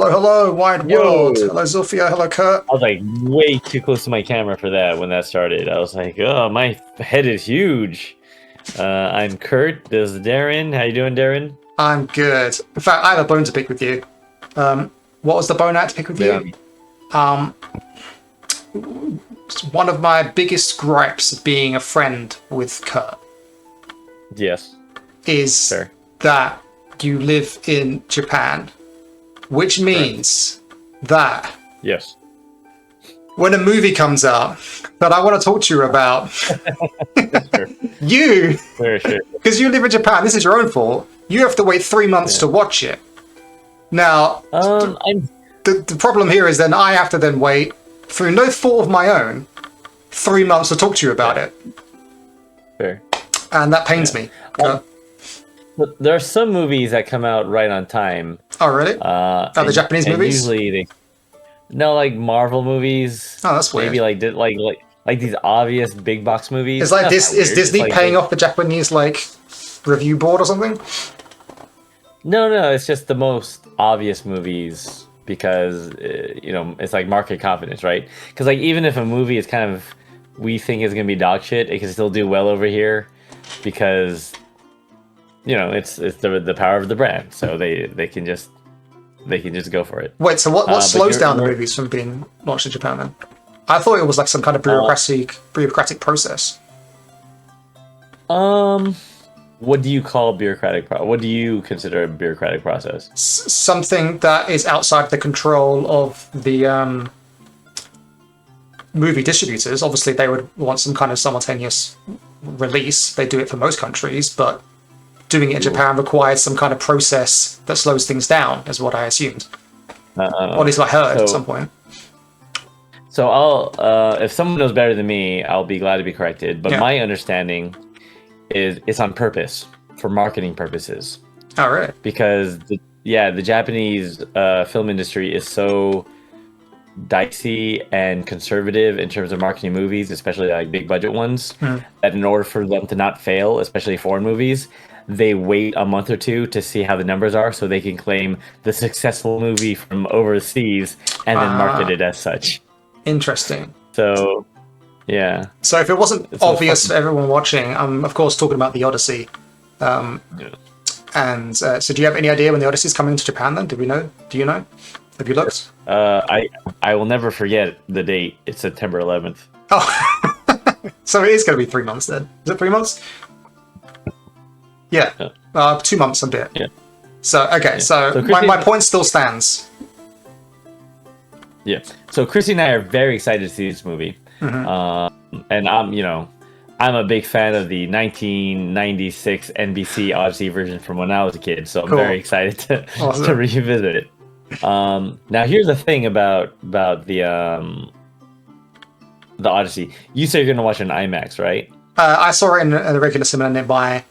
Hello, wide Yo. world. Hello, Zofia. Hello, Kurt. I was like way too close to my camera for that when that started. I was like, oh, my head is huge. I'm Kurt. This is Darren. How you doing, Darren? I'm good. In fact, I have a bone to pick with you. What was the bone I had to pick with you? One of my biggest gripes of being a friend with Kurt Yes. is Fair. that you live in Japan, which means that Yes. when a movie comes out that I want to talk to you about, Sure. you, Very sure. because you live in Japan, this is your own fault. You have to wait 3 months to watch it. Now, the problem here is then I have to then wait, through no fault of my own, 3 months to talk to you about it. Fair. And that pains me. But there are some movies that come out right on time. Oh, really? The Japanese movies? Usually like Marvel movies. Oh, that's weird. Maybe like these obvious big box movies. Is like That's this? not Is weird. Disney It's like paying off the Japanese review board or something? No, it's just the most obvious movies because it's like market confidence, right? Because like even if a movie is kind of we think is gonna be dog shit, it can still do well over here because it's the power of the brand, so they can just go for it. Wait, so what slows down the movies from being launched in Japan then? I thought it was like some kind of bureaucratic process. What do you call bureaucratic? What do you consider a bureaucratic process? Something that is outside the control of the movie distributors. Obviously, they would want some kind of simultaneous release. They do it for most countries, but doing it in Japan requires some kind of process that slows things down, is what I assumed. Or at least I heard at some point. So I'll, if someone knows better than me, I'll be glad to be corrected. But my understanding is it's on purpose for marketing purposes. Oh, really? Because the Japanese film industry is so dicey and conservative in terms of marketing movies, especially like big budget ones, that in order for them to not fail, especially foreign movies, they wait a month or two to see how the numbers are so they can claim the successful movie from overseas and then market it as such. Interesting. So, yeah. So if it wasn't obvious for everyone watching, I'm of course talking about the Odyssey. And so do you have any idea when the Odyssey is coming to Japan then? Do you know? Have you looked? I will never forget the date. It's September 11th. Oh, so it is going to be 3 months then. Is it 3 months? Yeah. 2 months and a bit. Yeah. So, okay, so my point still stands. Yeah. So Chrissy and I are very excited to see this movie. And I'm a big fan of the 1996 NBC Odyssey version from when I was a kid, so I'm very excited to revisit it. Now here's the thing about the Odyssey. You said you're gonna watch it in IMAX, right? I saw it in a regular cinema nearby.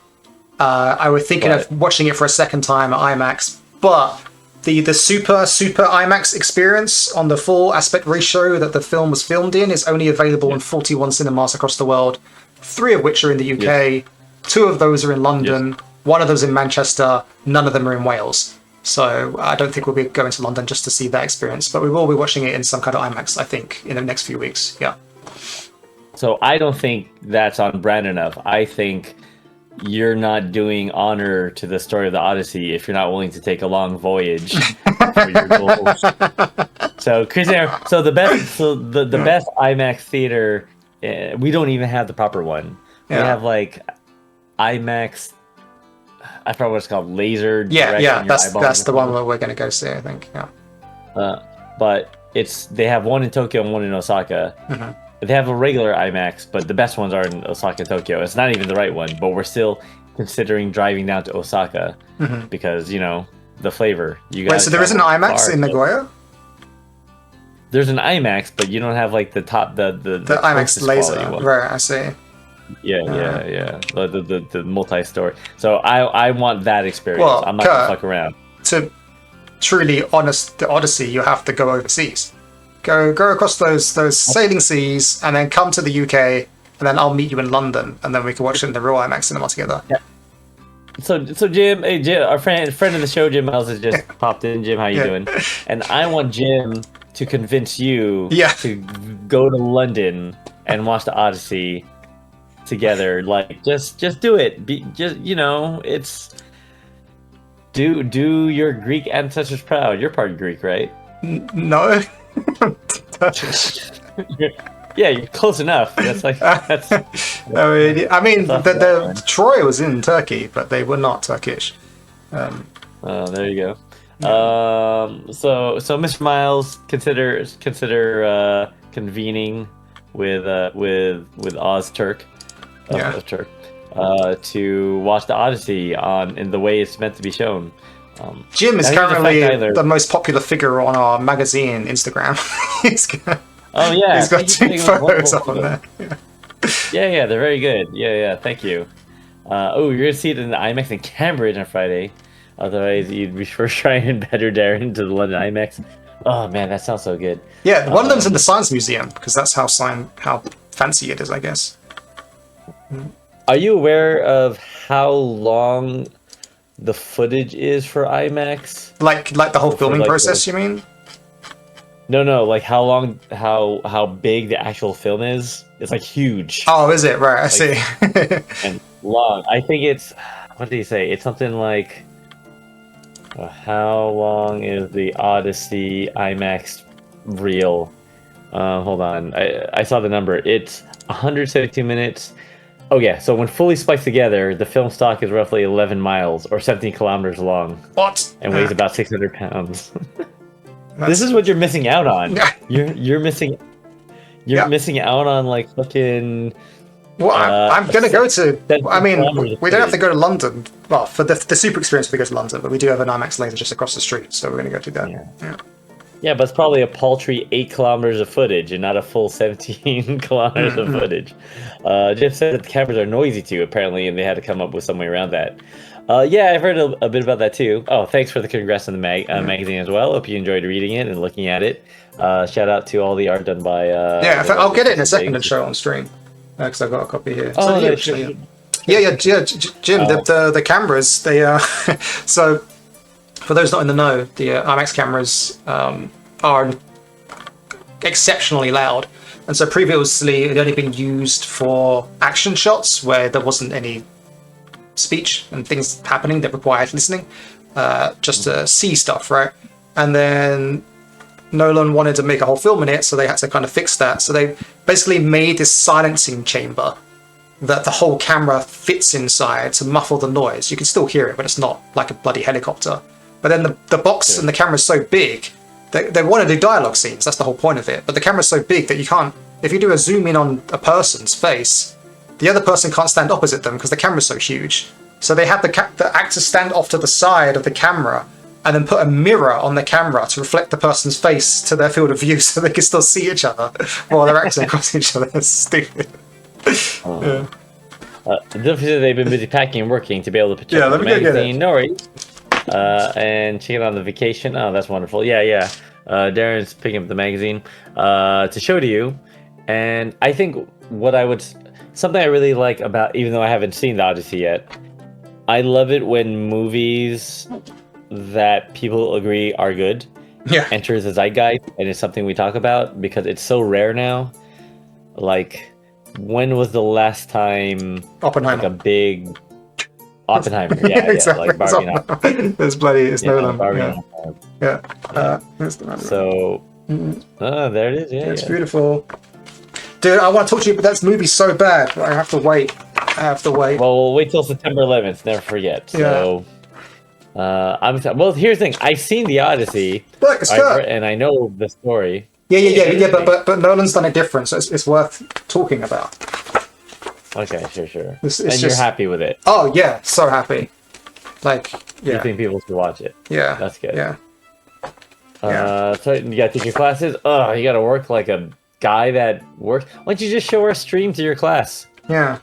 I was thinking of watching it for a second time at IMAX, but the super IMAX experience on the full aspect ratio that the film was filmed in is only available in 41 cinemas across the world, 3 of which are in the UK, 2 of those are in London, 1 of those in Manchester, none of them are in Wales. So I don't think we'll be going to London just to see that experience, but we will be watching it in some kind of IMAX, I think, in the next few weeks. Yeah. So I don't think that's on brand enough. I think you're not doing honor to the story of the Odyssey if you're not willing to take a long voyage for your goals. So, the best IMAX theater, we don't even have the proper one. We have like IMAX. I forgot what it's called, laser. That's the one where we're going to go see, I think. Yeah. But they have one in Tokyo and one in Osaka. They have a regular IMAX, but the best ones are in Osaka and Tokyo. It's not even the right one, but we're still considering driving down to Osaka because the flavor. Wait, so there is an IMAX in Nagoya? There's an IMAX, but you don't have like the IMAX laser. Right, I see. Yeah. The multi-story. So I want that experience. Well, I'm not gonna fuck around. To truly honest the Odyssey, you have to go overseas. Go across those sailing seas, and then come to the UK, and then I'll meet you in London, and then we can watch it in the real IMAX cinema together. Yeah. So Jim, hey Jim, our friend of the show, Jim Miles, has just popped in. Jim, how you doing? And I want Jim to convince you to go to London and watch the Odyssey together. Like, just do it. It's do your Greek ancestors proud. You're part Greek, right? No. Yeah, you're close enough. That's like that's. I mean, the Troy was in Turkey, but they were not Turkish. There you go. So Mr. Miles, consider convening with Ozturk, Turk, to watch the Odyssey in the way it's meant to be shown. Jim is currently the most popular figure on our magazine Instagram. Oh yeah, he's got 2 photos up on there. Yeah, they're very good. Yeah, thank you. You're gonna see it in the IMAX in Cambridge on Friday. Otherwise, you'd be sure trying and better Darren to the London IMAX. Oh man, that sounds so good. Yeah, one of them's in the Science Museum because that's how fancy it is, I guess. Are you aware of how long the footage is for IMAX? Like the whole filming process, you mean? No, like how big the actual film is. It's like huge. Oh, is it? Right, I see. And long. I think it's, what did he say? It's something like, how long is the Odyssey IMAX reel? Hold on. I saw the number. It's 172 minutes. Oh yeah, so when fully spliced together, the film stock is roughly 11 miles or 17 kilometers long. What? And weighs about 600 pounds. This is what you're missing out on. You're missing out on like fucking. Well, I'm gonna go to. I mean, we don't have to go to London. Well, for the super experience, we go to London, but we do have an IMAX laser just across the street, so we're gonna go do that. Yeah, but it's probably a paltry 8 kilometers of footage and not a full 17 kilometers of footage. Jeff said that the cameras are noisy too, apparently, and they had to come up with some way around that. Yeah, I've heard a bit about that too. Oh, thanks for the congrats on the magazine as well. Hope you enjoyed reading it and looking at it. Shout out to all the art done by. I'll get it in a second and show it on stream because I've got a copy here. Oh, yeah, Jim. The cameras. They so. For those not in the know, the IMAX cameras are exceptionally loud, and so previously it had only been used for action shots where there wasn't any speech and things happening that required listening, just to see stuff, right? And then Nolan wanted to make a whole film in it, so they had to kind of fix that. So they basically made this silencing chamber that the whole camera fits inside to muffle the noise. You can still hear it, but it's not like a bloody helicopter. But then the box and the camera's so big, they want to do dialogue scenes, that's the whole point of it. But the camera's so big that you can't, if you do a zoom in on a person's face, the other person can't stand opposite them because the camera's so huge. So they had the actors stand off to the side of the camera and then put a mirror on the camera to reflect the person's face to their field of view so they can still see each other while they're acting across each other. That's stupid. The difference is they've been busy packing and working to be able to put the magazine. No worries. And checking on the vacation. Oh, that's wonderful. Yeah. Darren's picking up the magazine to show to you. And I think something I really like about, even though I haven't seen the Odyssey yet, I love it when movies that people agree are good enters the zeitgeist and it's something we talk about because it's so rare now. Like, when was the last time Oppenheimer, like a big Oppenheimer? Yeah, exactly. like Barbie. It's Nolan. So, there it is. Yeah, it's beautiful. Dude, I want to talk to you, but that movie's so bad. I have to wait. Well, we'll wait till September 11th. Never forget. So, well, here's the thing. I've seen the Odyssey. Look, it's good. And I know the story. Yeah. But Nolan's done it different, so it's worth talking about. Okay, sure. And you're happy with it? Oh yeah, so happy. Like, You think people should watch it? Yeah. That's good. Yeah. So you gotta take your classes. Oh, you gotta work like a guy that works. Why don't you just show our stream to your class? Yeah.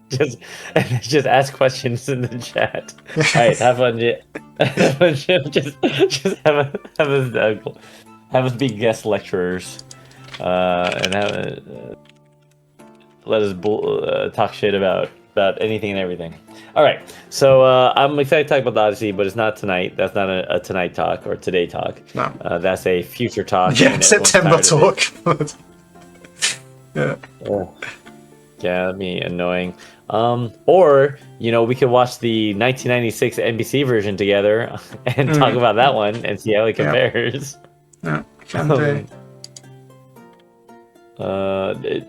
just ask questions in the chat. All right, have fun, Jim. Just have us be guest lecturers, and let us talk shit about anything and everything. All right. So I'm excited to talk about the Odyssey, but it's not tonight. That's not a tonight talk or today talk. No. That's a future talk. Yeah, and everyone's September tired of talk. Yeah. Yeah, that'd be annoying. Or we could watch the 1996 NBC version together and talk about that one and see how it compares. Yeah, can do.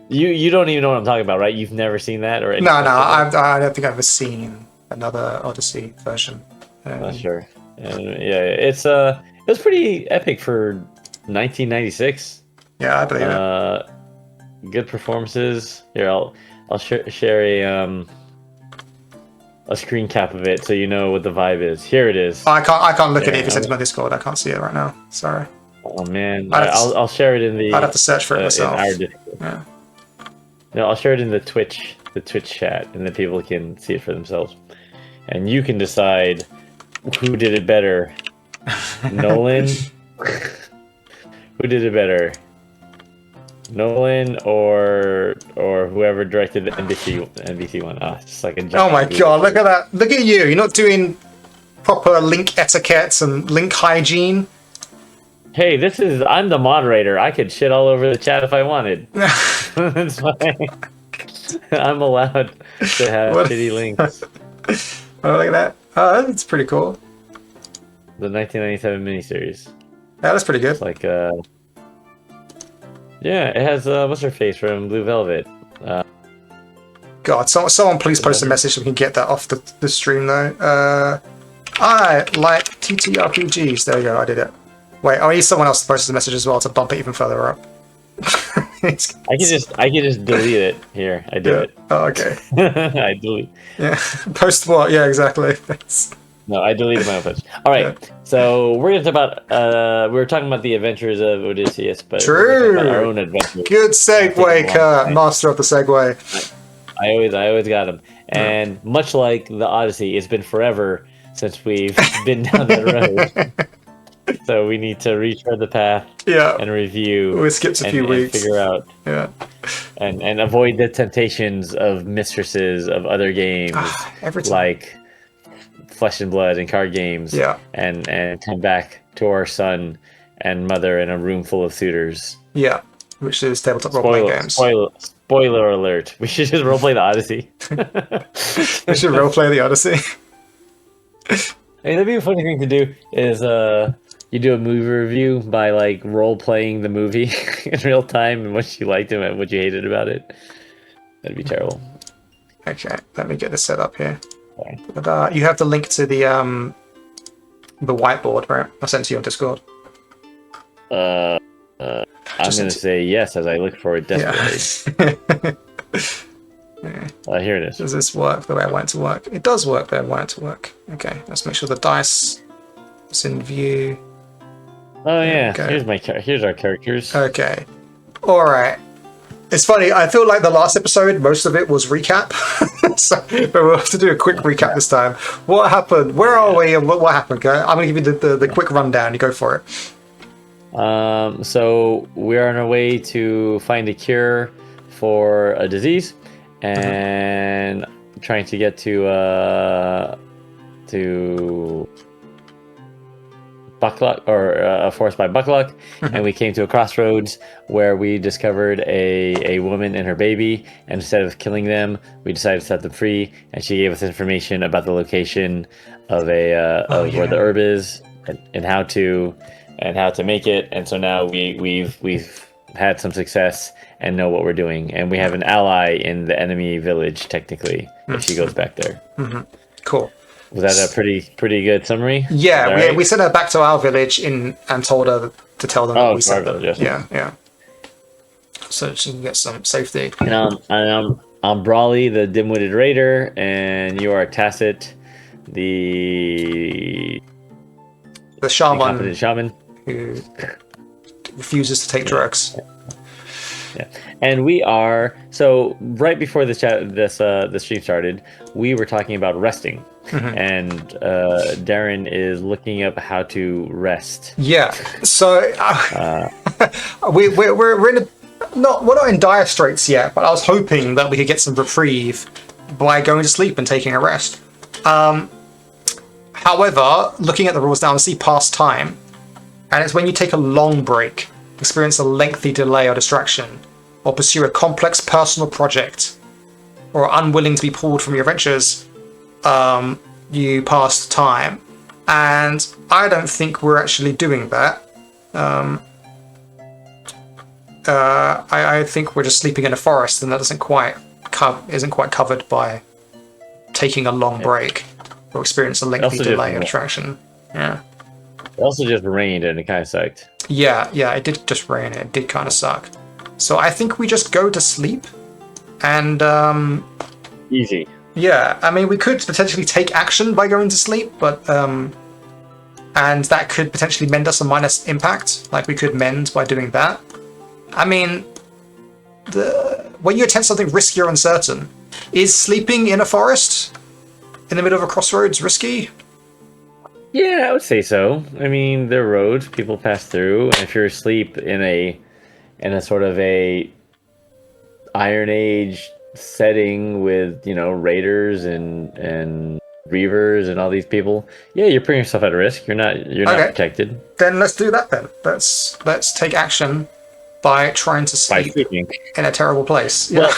You don't even know what I'm talking about, right? You've never seen that, or No, I don't think I've ever seen another Odyssey version. Not sure. It was pretty epic for 1996. Yeah, I believe it. Good performances. Here, I'll share a screen cap of it so you know what the vibe is. Here it is. I can't look at it if it's in my Discord. I can't see it right now. Sorry. Oh man, I'll share it in the. I'd have to search for it myself. In our Discord. Yeah. No, I'll share it in the Twitch chat, and then people can see it for themselves, and you can decide who did it better, Nolan. Who did it better, Nolan or whoever directed the NBC one? It's just like a. Oh my god! Look at that! Look at you! You're not doing proper link etiquette and link hygiene. Hey, I'm the moderator. I could shit all over the chat if I wanted. That's fine. I'm allowed to have shitty links. Oh, look at that. Oh, that's pretty cool. The 1997 miniseries. Yeah, that's pretty good. It's like, yeah, it has, what's her face from Blue Velvet? God, someone please post a message so we can get that off the stream, though. I like TTRPGs. There you go, I did it. Wait, I need someone else to post a message as well to bump it even further up. I can just delete it. Here, I did it. Oh, okay. I delete. Yeah. Post what? Yeah, exactly. No, I deleted my own post. All right. Yeah. So we're gonna talk about we were talking about the adventures of Odysseus, but true. Our own adventures. Good segue, Kurt. Master of the segue. I always got him. And much like the Odyssey, it's been forever since we've been down that road. So we need to retread the path, and review. We skipped a few weeks. And figure out, and avoid the temptations of mistresses of other games, like Flesh and Blood and card games. And come back to our son and mother in a room full of suitors. Yeah, which is tabletop role-playing games. Spoiler alert: we should just roleplay the Odyssey. We should roleplay the Odyssey. Hey, that'd be a funny thing to do. Is you do a movie review by like role playing the movie in real time and what you liked and what you hated about it. That'd be terrible. Okay, let me get this set up here. Okay. But, you have the link to the whiteboard, right? I sent it to you on Discord. I'm gonna say yes as I look for it desperately. Yeah. Here it is. Does this work the way I want it to work? It does work the way I want it to work. Okay, let's make sure the dice is in view. Oh yeah, here's our characters. Okay, all right. It's funny. I feel like the last episode, most of it was recap, but we'll have to do a quick recap this time. What happened? Where are we? And what happened? Okay? I'm gonna give you the quick rundown. You go for it. So we're on our way to find a cure for a disease, and trying to get to Buckluck, or a forest by Buckluck, and we came to a crossroads where we discovered a woman and her baby, and instead of killing them, we decided to set them free, and she gave us information about the location of where the herb is and how to make it, and so now we've had some success and know what we're doing, and we have an ally in the enemy village technically if she goes back there. Cool. Was that a pretty good summary? Yeah, we sent her back to our village and told her to tell them that we sent her. Village, yes. Yeah. So she can get some safety. And I'm Brawley, the dim-witted raider, and you are Tacit, the shaman who refuses to take drugs. Yeah, and we are right before the stream started, we were talking about resting. And Darren is looking up how to rest. Yeah, so we're in we're not in dire straits yet, but I was hoping that we could get some reprieve by going to sleep and taking a rest. However, looking at the rules now, I see past time, and it's when you take a long break, experience a lengthy delay or distraction, or pursue a complex personal project, or are unwilling to be pulled from your adventures, you pass time. And I don't think we're actually doing that. I think we're just sleeping in a forest, and that isn't quite covered by taking a long break or experience a lengthy delay or distraction. Yeah. It also just rained and it kind of sucked. Yeah, it did just rain. It did kind of suck. So I think we just go to sleep, and easy. Yeah, I mean, we could potentially take action by going to sleep, but and that could potentially mend us a minus impact. Like, we could mend by doing that. I mean, when you attempt something risky or uncertain, is sleeping in a forest in the middle of a crossroads risky? Yeah, I would say so. I mean, there are roads people pass through, and if you're asleep in a sort of a Iron Age setting with, you know, raiders and reavers and all these people, yeah, you're putting yourself at risk. You're not protected. Then let's do that. Then let's take action by trying to sleep in a terrible place. Yeah.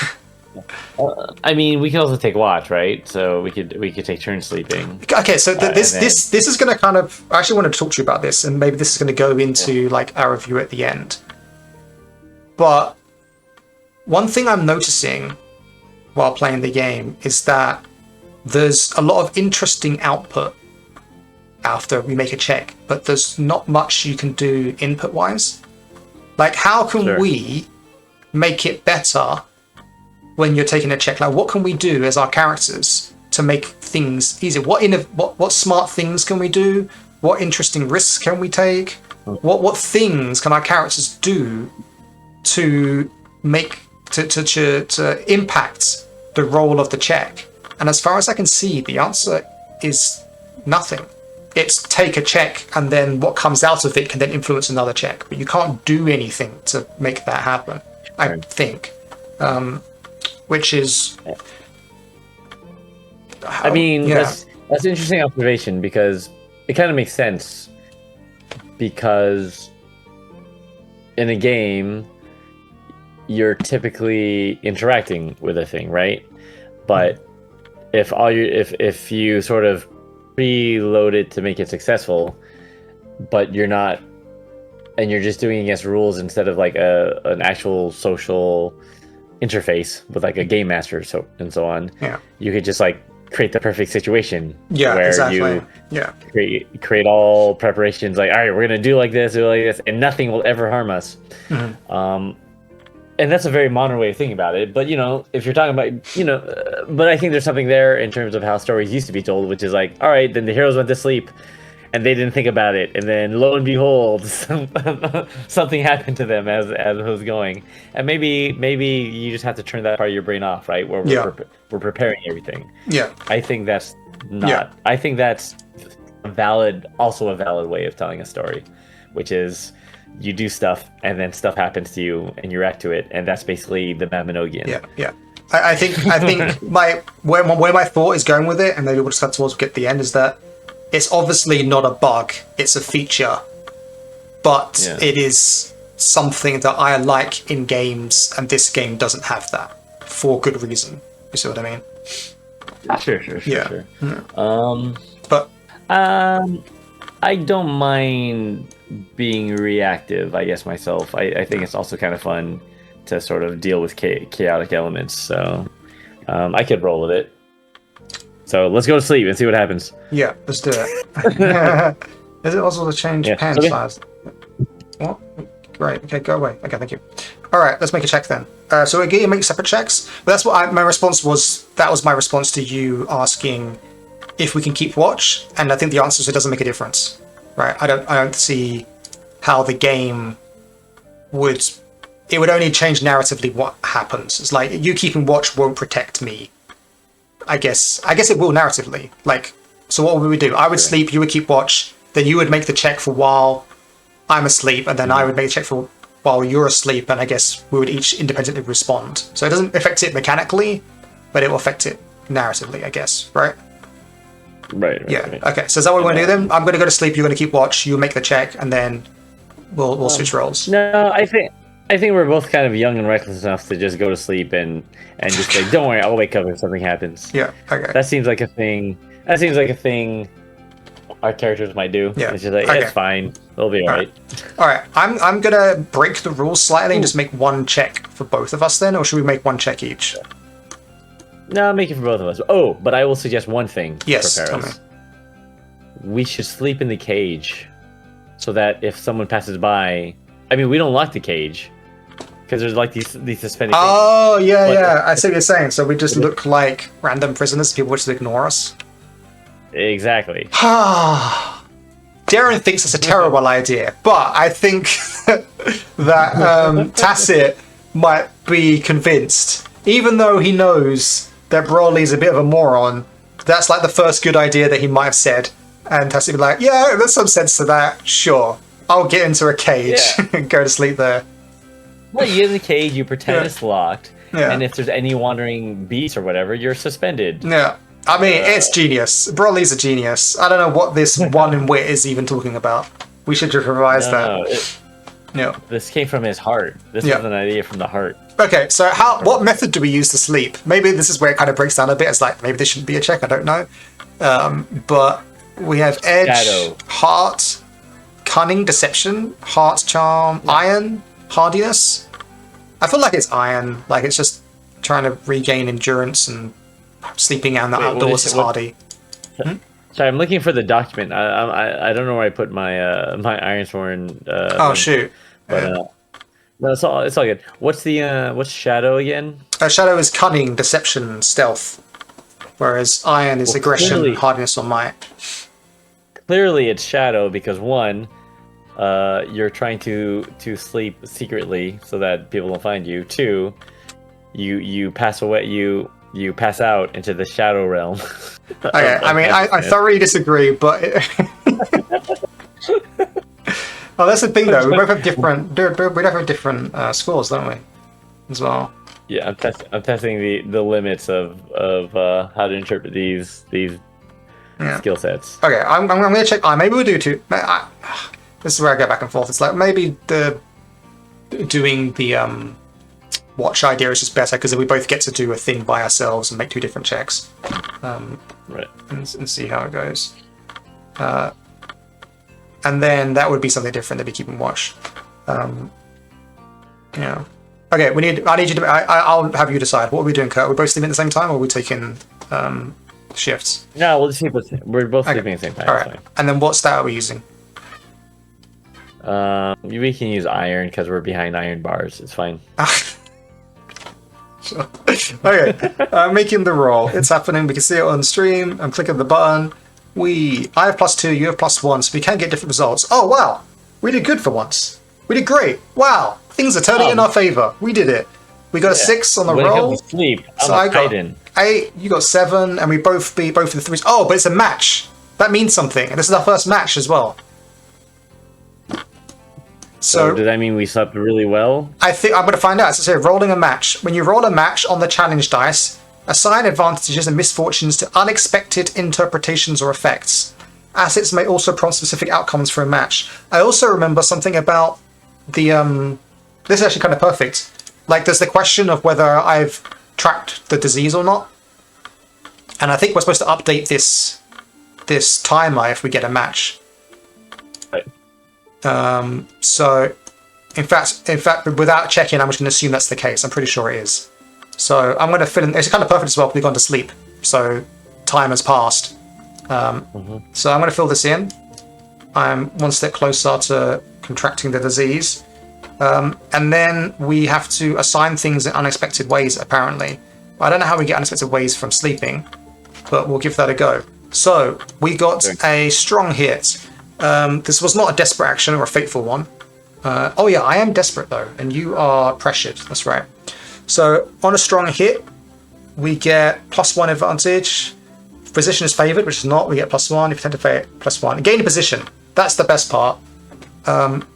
Well, I mean, we can also take watch, right? So we could take turns sleeping. Okay, so this is going to kind of, I actually want to talk to you about this, and maybe this is going to go into like our review at the end. But one thing I'm noticing while playing the game is that there's a lot of interesting output after we make a check, but there's not much you can do input-wise. Like, how can we make it better when you're taking a check? Like, what can we do as our characters to make things easier? What smart things can we do? What interesting risks can we take? What things can our characters do to make to impact the role of the check? And as far as I can see, the answer is nothing. It's take a check, and then what comes out of it can then influence another check. But you can't do anything to make that happen, I think. Which is... I mean, that's an interesting observation, because it kind of makes sense. Because in a game, you're typically interacting with a thing, right? But if you sort of preload it to make it successful, but you're not, and you're just doing it against rules instead of like an actual social interface with like a game master and so on, you could just like create the perfect situation where you create all preparations, like, all right, we're gonna do like this, and nothing will ever harm us. And that's a very modern way of thinking about it. But, you know, if you're talking about, you know, but I think there's something there in terms of how stories used to be told, which is like, all right, then the heroes went to sleep and they didn't think about it. And then lo and behold, something happened to them as it was going. And maybe you just have to turn that part of your brain off, right? Where we're preparing everything. Yeah. I think that's I think that's a valid way of telling a story, which is, you do stuff, and then stuff happens to you, and you react to it, and that's basically the Mabinogian. Yeah. I think where my thought is going with it, and maybe we'll just cut towards get the end, is that it's obviously not a bug; it's a feature, but it is something that I like in games, and this game doesn't have that for good reason. You see what I mean? Sure. But I don't mind being reactive, I guess, myself. I think it's also kind of fun to sort of deal with chaotic elements, so I could roll with it. So let's go to sleep and see what happens. Yeah, let's do it. Is it possible to change pen size? What? Great. Okay, go away. Okay, thank you. All right, let's make a check then. So we're going to make separate checks. But that's what my response was. That was my response to you asking if we can keep watch, and I think the answer is it doesn't make a difference. Right, I don't see how the game would. It would only change narratively what happens. It's like, you keeping watch won't protect me. I guess it will narratively. Like, so what would we do? I would sleep, you would keep watch, then you would make the check for while I'm asleep, and then I would make the check for while you're asleep, and I guess we would each independently respond. So it doesn't affect it mechanically, but it will affect it narratively, I guess, right? Right. Yeah. Right. Okay. So is that what we want to do then? I'm going to go to sleep. You're going to keep watch. You make the check, and then we'll switch roles. No, I think we're both kind of young and reckless enough to just go to sleep and just say, "Don't worry, I'll wake up if something happens." Yeah. Okay. That seems like a thing. Our characters might do. Yeah. It's just like Okay. it's fine. They'll be alright. All right. I'm gonna break the rules slightly and just make one check for both of us then, or should we make one check each? No, I'll make it for both of us. Oh, but I will suggest one thing. Yes. For Tell me. Paris. We should sleep in the cage, so that if someone passes by, I mean, we don't lock the cage because there's like these suspended. Oh yeah, But- yeah. I see what you're saying. So we just look like random prisoners. People would just ignore us. Exactly. Darren thinks it's a terrible idea, but I think that Tacit might be convinced, even though he knows that Broly's a bit of a moron. That's like the first good idea that he might have said, and Tacit would be like, "Yeah, there's some sense to that. Sure, I'll get into a cage and go to sleep there." Well, you get in the cage, you pretend Yeah. it's locked, Yeah. and if there's any wandering beasts or whatever, you're suspended. Yeah. I mean, it's genius. Broly's a genius. I don't know what this one in wit is even talking about. We should just revise that. No, Yeah. this came from his heart. This Yeah. was an idea from the heart. Okay, so what method do we use to sleep? Maybe this is where it kind of breaks down a bit. It's like, maybe this shouldn't be a check, I don't know. But we have edge, Shadow. heart, cunning, deception, heart, charm, iron, hardiness. I feel like it's iron. Like it's just trying to regain endurance, and sleeping out in the Wait, what outdoors is is it? What- hardy. Sorry, I'm looking for the document. I don't know where I put my my Ironsworn. Oh, shoot. But no, it's all good. What's shadow again? Shadow is cunning, deception, stealth. Whereas iron is Well, aggression, clearly- hardiness, or might. Clearly, it's shadow because one, you're trying to sleep secretly so that people don't find you. Two, you pass away. You pass out into the shadow realm. Okay, I mean, I thoroughly disagree, but... Oh, that's the thing, though. We both have different... We both have different scores, don't we? As well. Yeah, I'm testing the limits of how to interpret these Yeah. skill sets. Okay, I'm going to check... maybe we'll do two... this is where I go back and forth. It's like, maybe doing the... watch idea is just better, because we both get to do a thing by ourselves and make two different checks. Right. And see how it goes. And then that would be something different to be keeping watch. Yeah. Okay, I need you to... I'll have you decide. What are we doing, Kurt? Are we both sleeping at the same time, or are we taking shifts? No, we'll just sleep. We're both sleeping at the same time. All it's right. And then what stat are we using? fine. We can use iron because we're behind iron bars. It's fine. Sure. Okay, I'm making the roll. It's happening. We can see it on stream. I'm clicking the button. I have +2, you have +1, so we can get different results. Oh, wow. We did good for once. We did great. Wow. Things are turning in our favor. We did it. We got a 6 on the when roll. it comes to sleep, I'm So a I got titan. 8, you got 7, and we both beat both of the 3s. Oh, but it's a match. That means something. And this is our first match as well. So does that mean we slept really well? I think I'm going to find out. So rolling a match. When you roll a match on the challenge dice, assign advantages and misfortunes to unexpected interpretations or effects. Assets may also prompt specific outcomes for a match. I also remember something about the... This is actually kind of perfect. Like, there's the question of whether I've tracked the disease or not. And I think we're supposed to update this timer if we get a match. Right. So, in fact, without checking, I'm just going to assume that's the case. I'm pretty sure it is. So I'm going to fill in. It's kind of perfect as well. We've gone to sleep, so time has passed. So I'm going to fill this in. I'm one step closer to contracting the disease, and then we have to assign things in unexpected ways. Apparently, I don't know how we get unexpected ways from sleeping, but we'll give that a go. So we got a strong hit. This was not a desperate action or a fateful one. Oh yeah, I am desperate though, and you are pressured. That's right. So on a strong hit, we get +1 advantage. Position is favoured, which is not. We get +1. If you tend to fail, +1. Gain a position. That's the best part.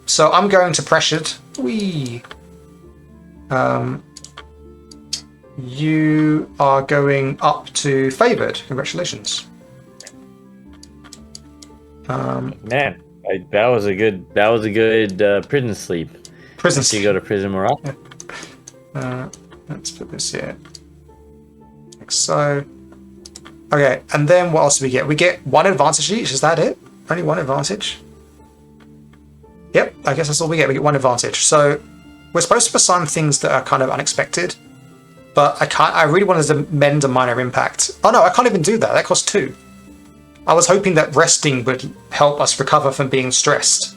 So I'm going to pressured. You are going up to favoured. Congratulations. Man, that was a good prison sleep. Prison You go to prison more often. Let's put this here. Like so. Okay, and then what else do we get? We get 1 advantage each. Is that it? Only 1 advantage? Yep, I guess that's all we get. We get 1 advantage. So we're supposed to assign things that are kind of unexpected, but I can't. I really wanted to mend a minor impact. Oh no, I can't even do that. That costs 2. I was hoping that resting would help us recover from being stressed,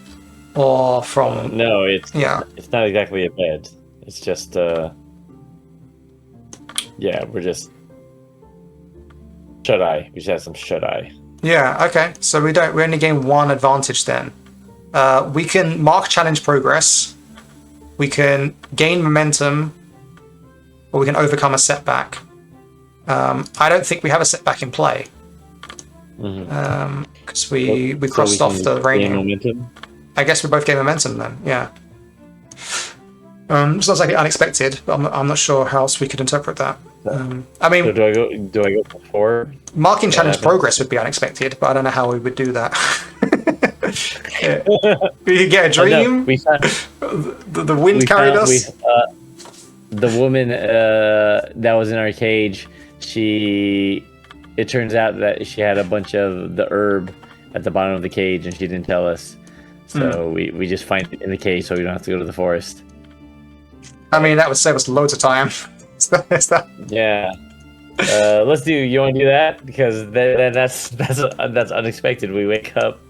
or from. No, it's not exactly a bed. It's just we're just shut eye. We just have some shut eye. Yeah. Okay. So we only gain 1 advantage then. We can mark challenge progress. We can gain momentum, or we can overcome a setback. I don't think we have a setback in play. Because we crossed off the raining. Momentum? I guess we both gain momentum then. Yeah. Sounds like unexpected, but I'm not sure how else we could interpret that. I mean, so do I go for 4? Marking challenge progress would be unexpected, but I don't know how we would do that. We get a dream. The wind carried us. The woman that was in our cage, it turns out that she had a bunch of the herb at the bottom of the cage, and she didn't tell us. So we just find it in the cage, so we don't have to go to the forest. I mean, that would save us loads of time. Yeah. Let's do. You want to do that? Because that's unexpected. We wake up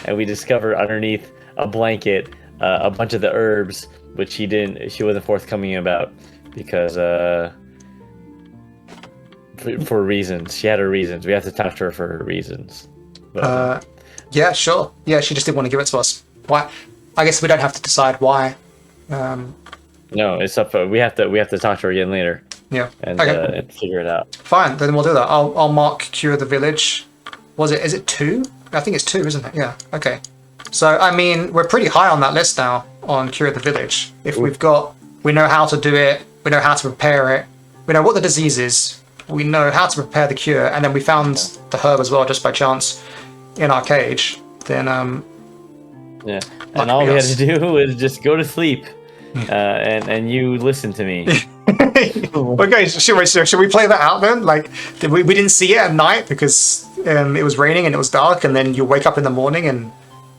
and we discover underneath a blanket a bunch of the herbs, which she wasn't forthcoming about because for reasons. She had her reasons. We have to talk to her for her reasons. But, yeah, sure. Yeah, she just didn't want to give it to us. Why? I guess we don't have to decide why. No, it's up. We have to talk to her again later. Yeah. And, okay. And figure it out. Fine, then we'll do that. I'll mark Cure the Village. Is it 2? I think it's 2, isn't it? Yeah. Okay. So I mean, we're pretty high on that list now on Cure the Village. If we know how to do it, we know how to prepare it, we know what the disease is, we know how to prepare the cure, and then we found the herb as well just by chance in our cage. Then yeah. And all we had to do was just go to sleep. And you listen to me. Okay, should we play that out then? Like, we didn't see it at night because it was raining and it was dark, and then you wake up in the morning and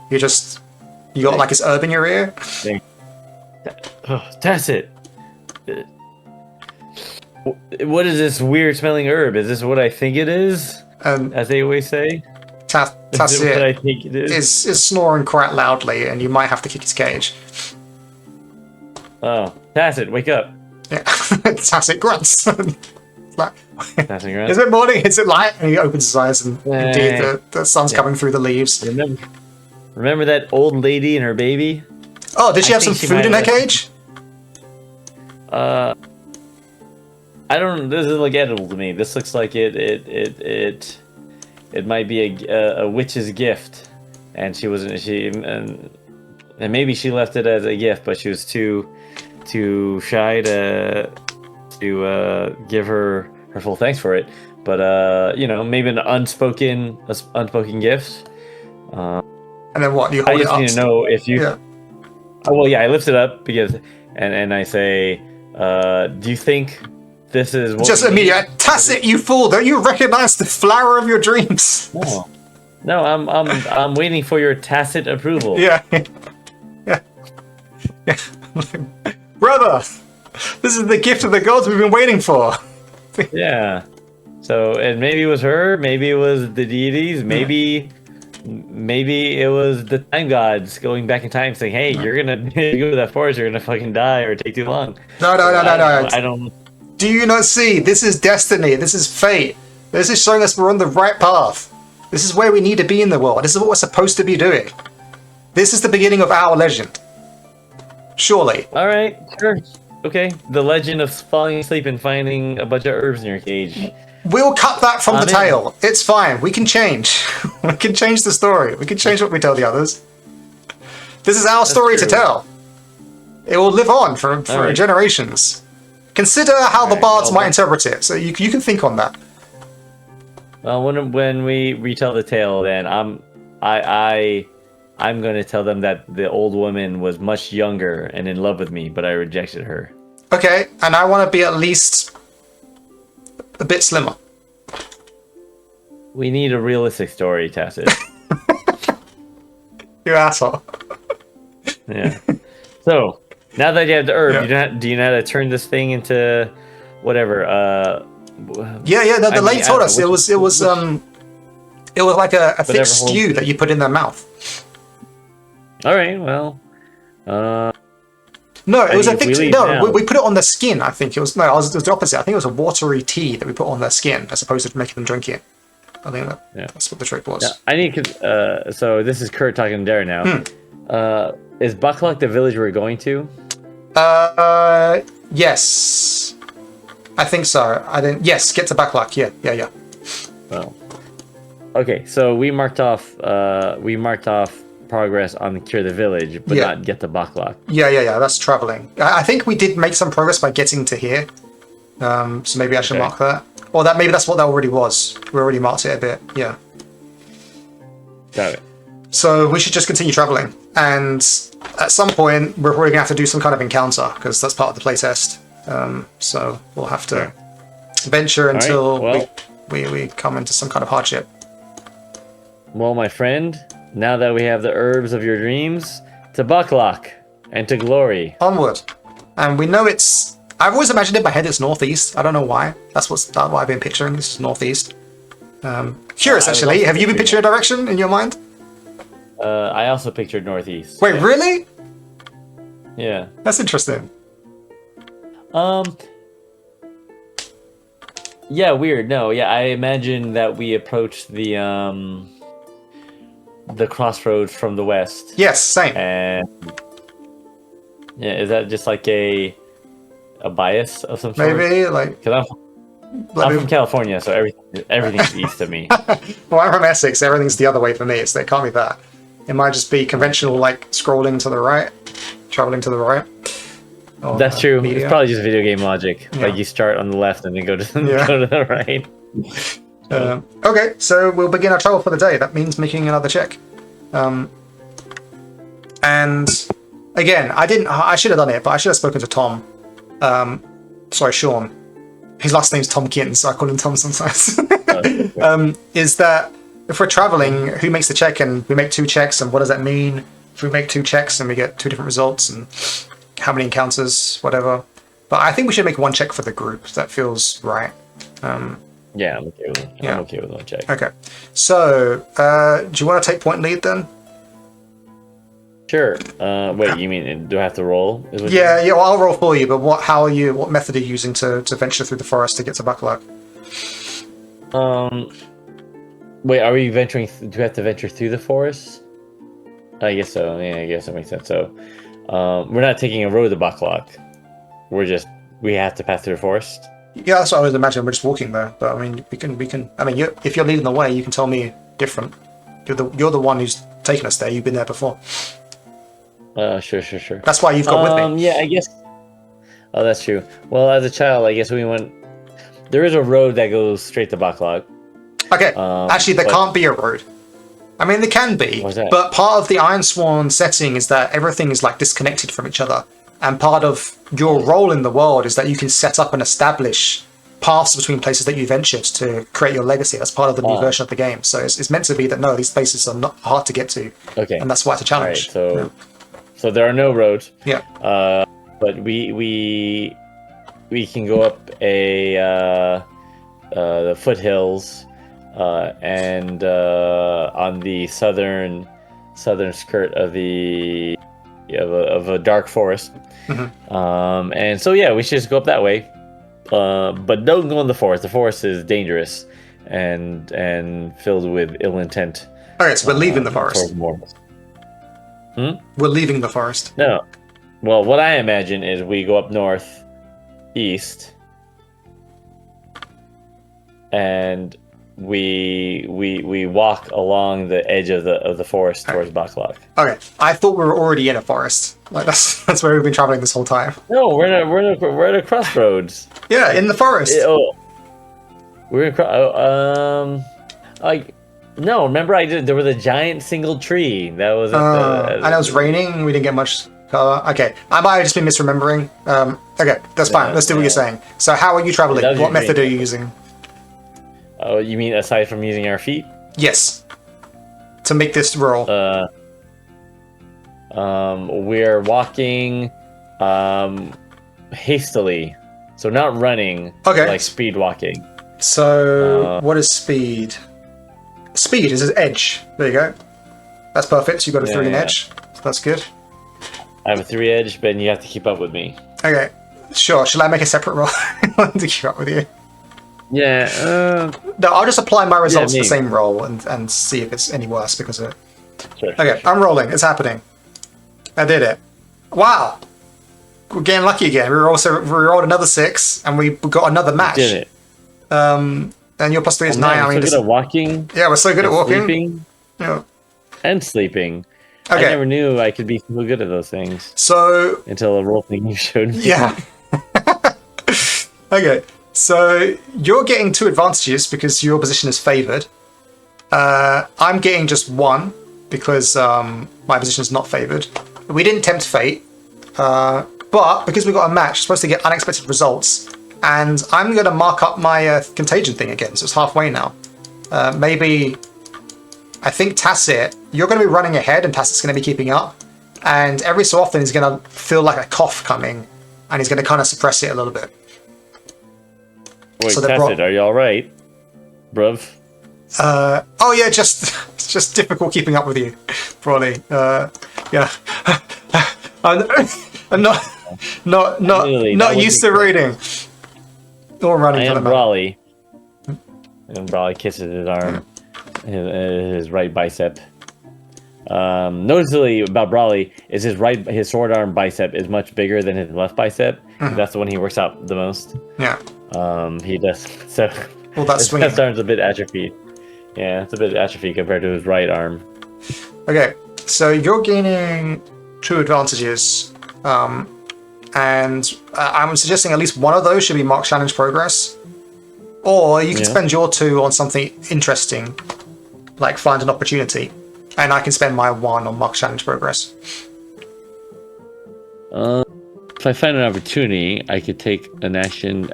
you got like this herb in your ear. Oh, that's it. What is this weird smelling herb? Is this what I think it is? As they always say. That's it. What I think it is. Is snoring quite loudly, and you might have to kick his cage. Oh, Tacit, wake up. Yeah, Tacit grunts. Like, Tacit grunts. Is it morning? Is it light? And he opens his eyes, and indeed, the sun's coming through the leaves. Remember that old lady and her baby? Oh, did she have some food in her cage? I don't. This doesn't look edible to me. This looks like it might be a witch's gift, and and maybe she left it as a gift, but she was too shy to give her full thanks for it. But maybe an unspoken gift. And then what? You hold I it just up? need to know if you. Yeah. Oh well, yeah. I lift it up because, and I say, do you think this is what just immediate? Tacit, you fool! Don't you recognize the flower of your dreams? No, I'm waiting for your tacit approval. Yeah. Brother, this is the gift of the gods we've been waiting for. Yeah. So, and maybe it was her, maybe it was the deities, maybe it was the time gods going back in time saying, hey, you're gonna go to that forest, you're gonna fucking die or take too long. No. I don't. Do you not see? This is destiny. This is fate. This is showing us we're on the right path. This is where we need to be in the world. This is what we're supposed to be doing. This is the beginning of our legend. Surely. All right, sure. Okay, the legend of falling asleep and finding a bunch of herbs in your cage. We'll cut that from the tale. It's fine. We can change. We can change the story. We can change what we tell the others. This is our story to tell. It will live on for generations. Consider how the bards might interpret it. So you can think on that. Well, when we retell the tale, then I'm I'm going to tell them that the old woman was much younger and in love with me, but I rejected her. Okay, and I want to be at least a bit slimmer. We need a realistic story, Tacit. You asshole. Yeah. So now that you have the herb, Yeah. do you know how to turn this thing into whatever? Yeah. The lady told us it was like a thick Whatever stew that you put in their mouth. All right. Well. No, it was a if thick. we leave No, now- we put it on their skin. I think it was. No, it was the opposite. I think it was a watery tea that we put on their skin as opposed to making them drink it. I think that's what the trick was. Yeah, I need. So this is Kurt talking to Darren now. Is Buckluck the village we're going to? Yes. I think so. I didn't. Yes, get to Backluck. Yeah. Well. Okay, so we marked off. Progress on cure the village, but not get the Buckluck. Yeah. That's traveling. I think we did make some progress by getting to here. So maybe I should mark that. Or maybe that's what that already was. We already marked it a bit. Yeah. Got it. So we should just continue traveling, and at some point we're probably gonna have to do some kind of encounter because that's part of the playtest. So we'll have to venture until we come into some kind of hardship. Well, my friend, now that we have the herbs of your dreams, to Buckluck and to glory. Onward. And we know it's... I've always imagined in my head it's northeast. I don't know why. That's what I've been picturing. It's northeast. Curious, actually. Have you been picturing a direction in your mind? I also pictured northeast. Wait, really? Yeah. That's interesting. Yeah, weird. No, yeah, I imagine that we approach the crossroads from the west. Yes, same. And yeah, is that just like a bias of some sort? Maybe, like... Because I'm from California, so everything's east of me. Well, I'm from Essex. Everything's the other way for me, so it can't be that. It might just be conventional, like, scrolling to the right, traveling to the right. That's true. Media. It's probably just video game logic. Yeah. Like, you start on the left and then go to the right. Okay, so we'll begin our travel for the day. That means making another check. And again, I should have done it, but I should have spoken to Tom. Sorry, Shawn. His last name's Tomkin, so I call him Tom sometimes. Is that if we're traveling, who makes the check? And we make 2 checks, and what does that mean? If we make 2 checks and we get 2 different results, and how many encounters, whatever. But I think we should make 1 check for the group. That feels right. Yeah, I'm okay with it. I'm okay with 1 check. Okay. So, do you want to take point lead then? Sure. Wait, you mean do I have to roll? Yeah. Well, I'll roll for you. But what method are you using to venture through the forest to get to Buckluck? Wait, are we venturing? Do we have to venture through the forest? I guess so. Yeah, I guess that makes sense. So, we're not taking a road to Buckluck. We have to pass through the forest. Yeah, that's what I was imagining. We're just walking there. But I mean, we can. I mean, if you're leading the way, you can tell me different. You're the one who's taken us there. You've been there before. Sure. That's why you've got with me. Yeah, I guess. Oh, that's true. Well, as a child, I guess we went. There is a road that goes straight to Buckluck. Okay. Actually, there can't be a road. I mean, there can be, but part of the Ironsworn setting is that everything is like disconnected from each other, and part of your role in the world is that you can set up and establish paths between places that you ventured to create your legacy. That's part of the new version of the game. So it's meant to be that these places are not hard to get to. Okay. And that's why it's a challenge. All right, so there are no roads. Yeah. But we can go up the foothills and on the southern skirt of a dark forest. Mm-hmm. And so yeah, we should just go up that way. But don't go in the forest. The forest is dangerous and filled with ill intent. Okay, so we're leaving the forest. We're leaving the forest. No. Well, what I imagine is we go up north, east, and we walk along the edge of the forest towards Buckluck. Okay, I thought we were already in a forest. Like that's where we've been traveling this whole time. No, we're at a crossroads. Yeah, in the forest. We're in No, remember there was a giant single tree that was at And it was raining. We didn't get much cover. Okay, I might have just been misremembering. Okay, that's fine. Let's do what you're saying. So, how are you traveling? That was What your method dream. are you using? Oh, you mean aside from using our feet? Yes. To make this roll. We're walking hastily. So not running, Okay. like speed walking. So, what is speed? Speed is an edge. There you go. That's perfect. You got a 3 in edge. So that's good. I have a 3 edge, but you have to keep up with me. Okay. Sure. Shall I make a separate roll to keep up with you? Yeah. No, I'll just apply my results to the maybe. same roll and see if it's any worse because of it. Sure. Okay, I'm rolling. It's happening. I did it. Wow. We're getting lucky again. We rolled another 6 and we got another match. Did it. And your plus 3 is 9. Man, I mean, we're so good at walking. yeah, we're so good at walking. Sleeping Yeah. and sleeping. Okay. I never knew I could be so good at those things So, until a role thing you showed me. yeah. Okay, so you're getting 2 advantages because your position is favored. I'm getting just 1 because my position is not favored. We didn't tempt fate, but because we got a match, we're supposed to get unexpected results. And I'm going to mark up my contagion thing again, so it's halfway now. Maybe, I think Tacit, you're going to be running ahead and Tacit's going to be keeping up. And every so often he's going to feel like a cough coming and he's going to kind of suppress it a little bit. Wait, So Tacit, are you alright, bruv? Oh yeah, it's just difficult keeping up with you, probably. Yeah, I'm not Really, that would used be to reading or running. I for the am matter. Brawley. And Brawley kisses his arm, his right bicep. Noticeably about Brawley is his sword arm bicep is much bigger than his left bicep. That's the one he works out the most. Yeah. He does so. Well, that's his swinging. left arm's a bit atrophied. Yeah, it's a bit atrophied compared to his right arm. Okay, so you're gaining 2 advantages, and I'm suggesting at least one of those should be marked challenge progress, or you can spend your 2 on something interesting, like find an opportunity, and I can spend my 1 on marked challenge progress. If I find an opportunity, I could take an action,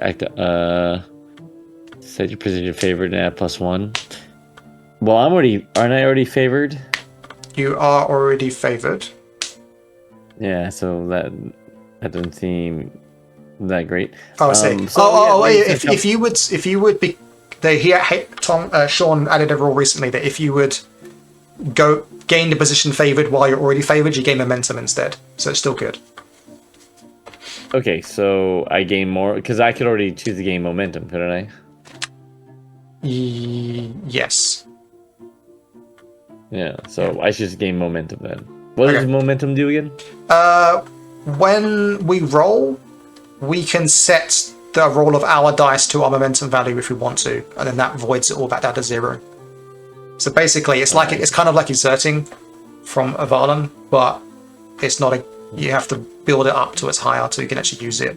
set your position favored and add +1. Well, aren't I already favored? You are already favored. Yeah, so that doesn't seem that great. Oh, I see. If you would be, Shawn added a rule recently that if you would gain the position favored while you're already favored, you gain momentum instead. So it's still good. Okay, so I gain more because I could already choose to gain momentum, couldn't I? Yes. Yeah, so I should just gain momentum then. What does momentum do again? When we roll, we can set the roll of our dice to our momentum value if we want to, and then that voids it all back down to 0. So basically, it's like it's kind of like exerting from Avalon, but it's not a. You have to build it up to its higher so you can actually use it.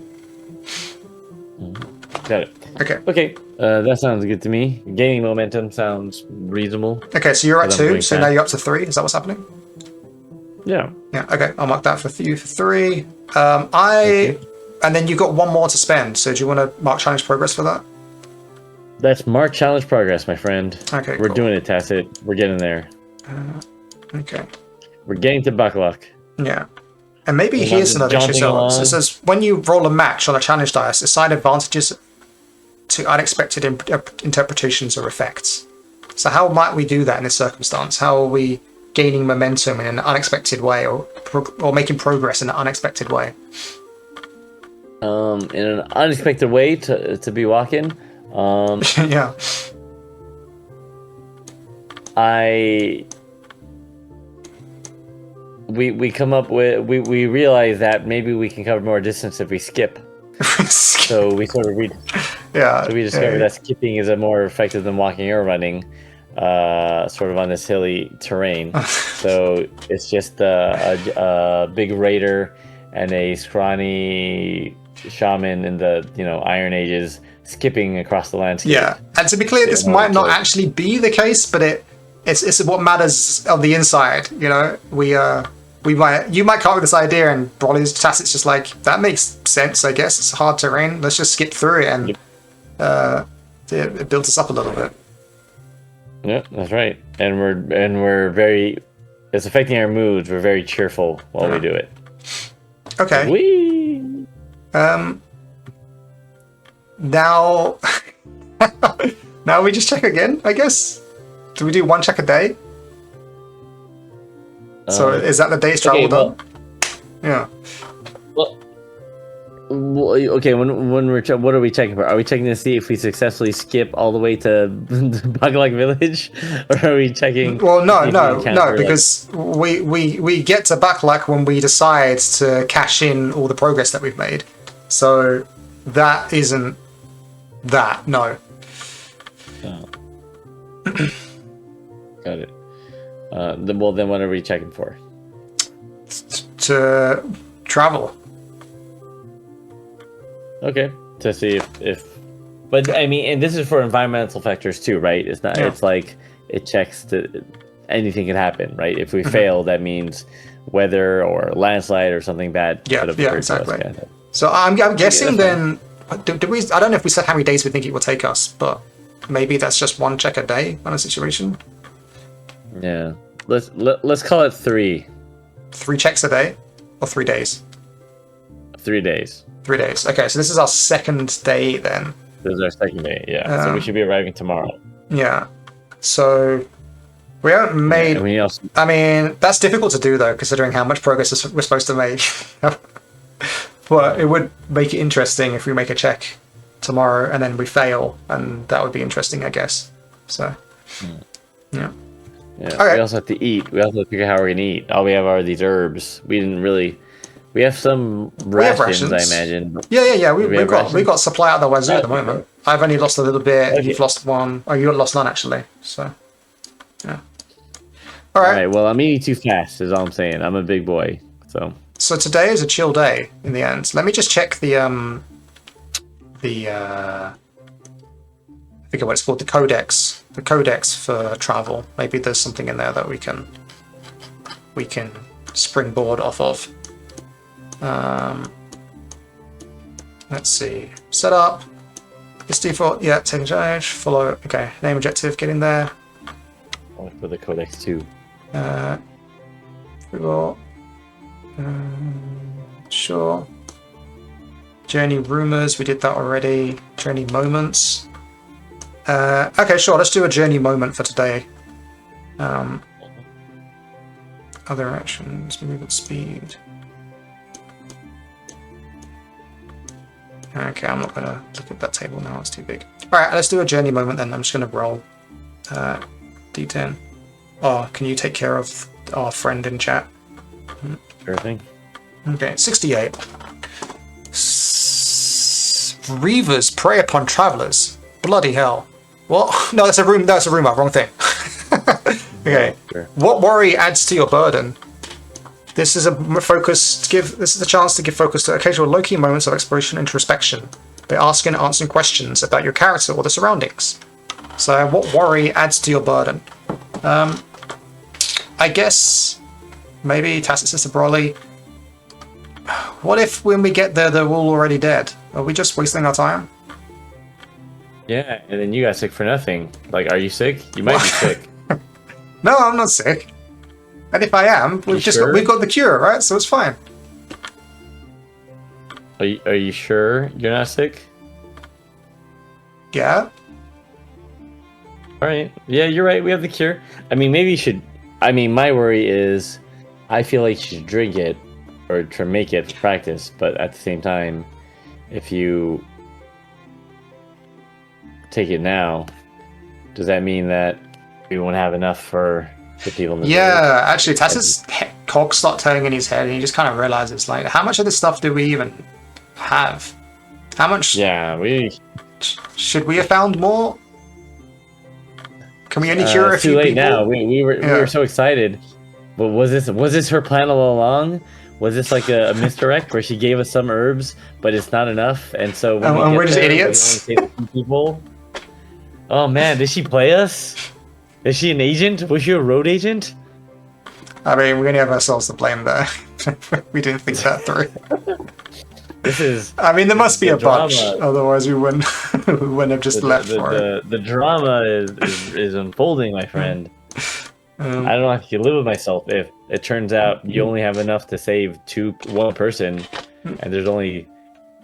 Got it. Okay. Okay, that sounds good to me. Gaining momentum sounds reasonable. Okay, so you're at Because I'm 2, doing so that. now you're up to 3. Is that what's happening? Yeah. Yeah. Okay, I'll mark that for you for 3. And then you've got 1 more to spend. So do you want to mark challenge progress for that? That's mark challenge progress, my friend. Okay, We're cool. doing it, Tacit. We're getting there. Okay. We're getting to Buckluck. Yeah. And maybe Well, here's I'm another issue. jumping So along. it says when you roll a match on a challenge dice, assign advantages to unexpected interpretations or effects. So how might we do that in this circumstance? How are we gaining momentum in an unexpected way, or making progress in an unexpected way? In an unexpected way to be walking. Yeah. We come up with we realize that maybe we can cover more distance if we skip. So we sort of Yeah. so we discovered that skipping is more effective than walking or running, sort of on this hilly terrain. So it's just a big raider and a scrawny shaman in the Iron Ages skipping across the landscape. Yeah, and to be clear, this might not actually be the case, but it it's what matters on the inside. You know, you might come up with this idea, and Broly's Tacit's just like, that makes sense. I guess it's hard terrain. Let's just skip through it, and it builds us up a little bit. Yep, that's right. And we're very. It's affecting our moods. We're very cheerful while we do it. Okay. Now, now we just check again, I guess. Do we do one check a day? So is that the day's travel done? Yeah. Well, okay. When what are we checking for? Are we checking to see if we successfully skip all the way to Bagalak Village, or are we checking? Well, no, because we get to Bakalak when we decide to cash in all the progress that we've made. So that isn't that. No. Oh. Got it. Then what are we checking for? To travel. Okay, to see if but I mean, and this is for environmental factors too, right? It's not. Yeah. It's like it checks to anything can happen, right? If we fail, that means weather or landslide or something bad. Yeah, exactly. To us, so I'm guessing then. Did we? I don't know if we said how many days we think it will take us, but maybe that's just one check a day on a situation. Yeah, let's call it 3. 3 checks a day, or 3 days. 3 days. 3 days. Okay, so this is our second day then. This is our second day, yeah. So we should be arriving tomorrow. Yeah. So we haven't made. I mean, that's difficult to do though, considering how much progress we're supposed to make. But it would make it interesting if we make a check tomorrow and then we fail, and that would be interesting, I guess. So, yeah. Yeah. Okay. We also have to eat. We also have to figure out how we're gonna eat. All we have are these herbs. We didn't really. We have some rations, I imagine. Yeah. We've got supply out the wazoo at the moment. I've only lost a little bit. Okay. You've lost one. Oh, you lost none actually. So, yeah. All right. Well, I'm eating too fast. Is all I'm saying. I'm a big boy, so. So today is a chill day in the end. Let me just check I forget what it's called, the codex. The codex for travel. Maybe there's something in there that we can springboard off of. Let's see. Set up. This default. Yeah, take charge. Follow. Okay. Name objective. Get in there. I'll for the codex too. Sure. Journey rumors. We did that already. Journey moments. Okay, sure. Let's do a journey moment for today. Other actions. Move at speed. Okay, I'm not going to look at that table now, it's too big. Alright, let's do a journey moment then. I'm just going to roll D10. Oh, can you take care of our friend in chat? Sure thing. Okay, 68. Reavers prey upon travelers. Bloody hell. What? No, that's a rumor. Wrong thing. Okay. Sure. What worry adds to your burden? This is a chance to give focus to occasional low-key moments of exploration and introspection by asking and answering questions about your character or the surroundings. So, what worry adds to your burden? I guess maybe Tacit says to Broly, what if when we get there they're all already dead? Are we just wasting our time? Yeah, and then you got sick for nothing. Like, are you sick? You might be sick. No, I'm not sick. And if I am, we've got the cure, right? So it's fine. Are you sure you're not sick? Yeah. All right. Yeah, you're right. We have the cure. I mean, maybe you should. I mean, my worry is, I feel like you should drink it or to make it for practice. But at the same time, if you take it now, does that mean that we won't have enough for the people in the village? Actually, Tess's cogs start turning in his head, and he just kind of realizes, like, how much of this stuff do we even have? How much? Yeah, should we have found more? Can we only cure a few people? Too late now. We were so excited. But was this her plan all along? Was this like a misdirect where she gave us some herbs, but it's not enough, and so we're just idiots? People. Oh man, did she play us? Is she an agent? Was she a road agent? I mean, we only have ourselves to blame there. We didn't think that through. This is. I mean, there must be a bunch, drama. otherwise we wouldn't have just left for it. The drama is unfolding, my friend. I don't know if I can live with myself if it turns out you only have enough to save one person, and there's only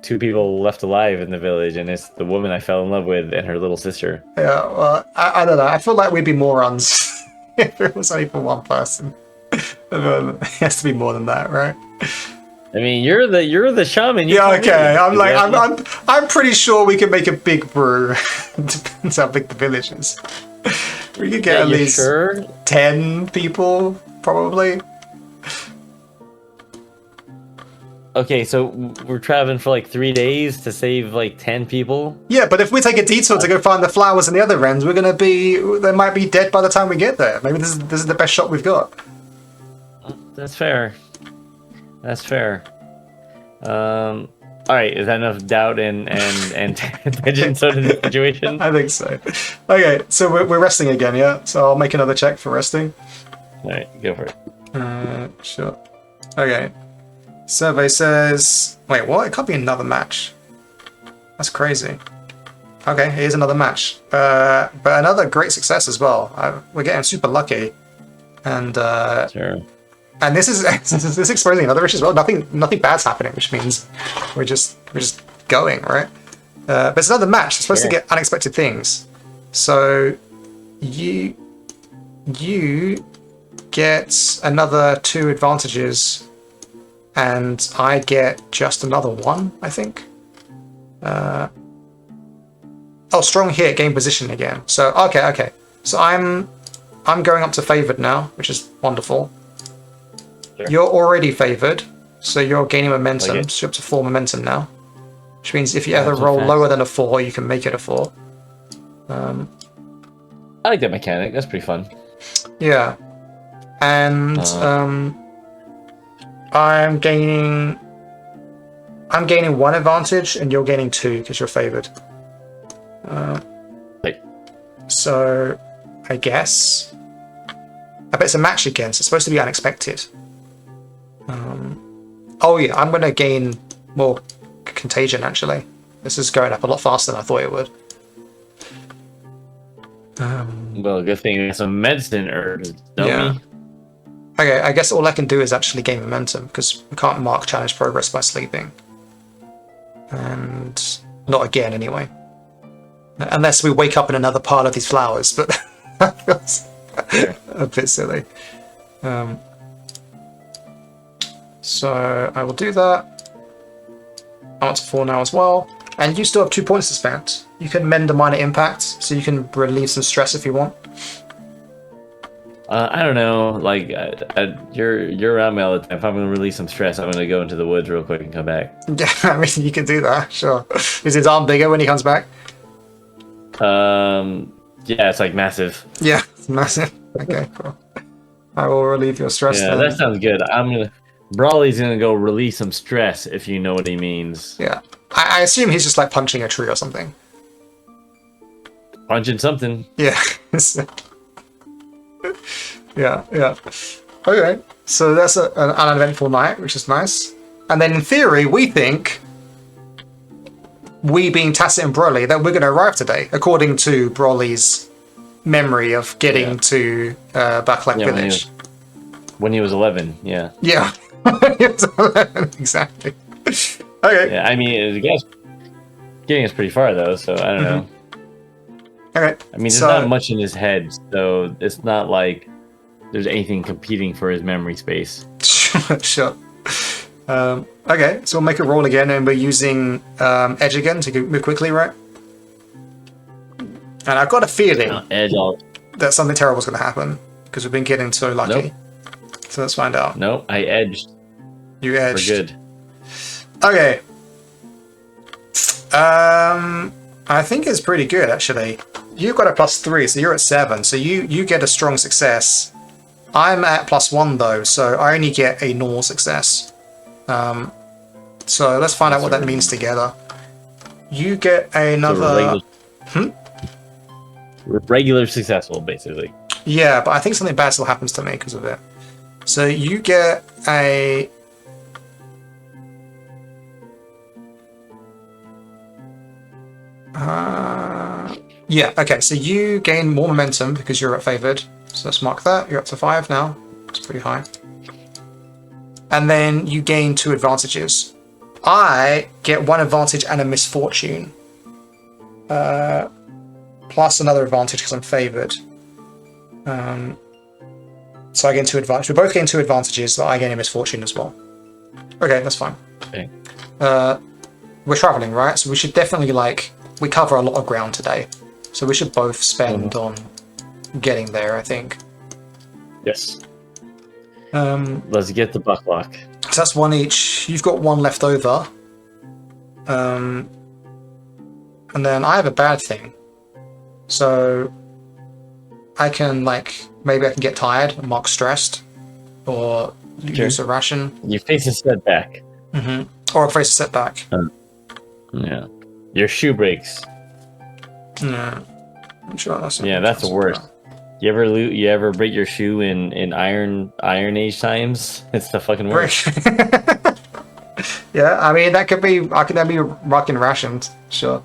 2 people left alive in the village, and it's the woman I fell in love with and her little sister. Yeah, well, I don't know. I feel like we'd be morons if it was only for one person. It has to be more than that, right? I mean, you're the shaman. Yeah, okay. I'm pretty sure we can make a big brew. Depends how big the village is. We could get at least 10 people, probably. Okay, so we're traveling for like 3 days to save like 10 people? Yeah, but if we take a detour to go find the flowers in the other ends, they might be dead by the time we get there. Maybe this is the best shot we've got. That's fair. That's fair. Alright, is that enough doubt and tension so in the situation? I think so. Okay, so we're resting again, yeah? So I'll make another check for resting. Alright, go for it. Sure. Okay. Survey says... Wait, what? It can't be another match. That's crazy. Okay, here's another match. But another great success as well. We're getting super lucky. And sure. And this is exposing another issue as well. Nothing bad's happening, which means we're just going, right? But it's another match. It's supposed to get unexpected things. So you get another 2 advantages, and I get just another 1, I think. Oh, strong hit, gain position again. So okay. So I'm going up to favored now, which is wonderful. Sure. You're already favored, so you're gaining momentum. Okay. So you're up to 4 momentum now, which means if you ever roll lower than a 4, you can make it a 4. I like that mechanic. That's pretty fun. Yeah, and I'm gaining 1 advantage, and you're gaining 2 because you're favored. So I guess. I bet it's a match again, so it's supposed to be unexpected. Oh yeah, I'm going to gain more contagion, actually. This is going up a lot faster than I thought it would. Well, good thing there's some medicine herbs, don't we? Okay, I guess all I can do is actually gain momentum, because we can't mark challenge progress by sleeping. And not again, anyway. Unless we wake up in another part of these flowers, but that feels a bit silly. So I will do that. I want to 4 now as well. And you still have 2 points to spend. You can mend a minor impact, so you can relieve some stress if you want. I don't know. Like, you're around me all the time. If I'm going to release some stress, I'm going to go into the woods real quick and come back. Yeah, I mean, you can do that, sure. Is his arm bigger when he comes back? Yeah, it's like massive. Yeah, it's massive. Okay, cool. I will relieve your stress then. That sounds good. Brawley's gonna go release some stress, if you know what he means. Yeah. I assume he's just like punching a tree or something. Punching something. Yeah. yeah. Okay. So that's an uneventful night, which is nice. And then in theory, we think, we being Tacit and Broly, that we're going to arrive today, according to Broly's memory of getting to Backlack Village. When he was 11, yeah. Yeah. He was 11, exactly. Okay. Yeah, I mean, I guess getting us pretty far, though, so I don't know. Okay. I mean, there's not much in his head, so it's not like there's anything competing for his memory space. Sure. Okay, so we'll make a roll again, and we're using Edge again to move quickly, right? And I've got a feeling that something terrible is going to happen, because we've been getting so lucky. Nope. So let's find out. No, I edged. You edged. We're good. Okay. I think it's pretty good, actually. You've got a +3, so you're at 7. So you get a strong success. I'm at +1, though, so I only get a normal success. So let's find out what that means together. You get another... Regular successful, basically. Yeah, but I think something bad still happens to me because of it. So you get a... yeah, okay, so you gain more momentum because you're favored. So let's mark that. You're up to 5 now. It's pretty high. And then you gain 2 advantages. I get 1 advantage and a misfortune. Plus another advantage because I'm favored. So I gain 2 advantages. We both gain 2 advantages, but I gain a misfortune as well. Okay, that's fine. Okay. We're traveling, right? So we should definitely, like, we cover a lot of ground today. So we should both spend on getting there, I think. Yes. Let's get the bucklock. So that's 1 each. You've got 1 left over. And then I have a bad thing. So I can, like, maybe I can get tired and mark stressed. Or use a ration. You face a setback. Or face a setback. Yeah. Your shoe breaks. Yeah. I'm sure that's that's the worst. You ever break your shoe in Iron Age times? It's the fucking worst. Yeah, I mean that could be rocking rations, sure.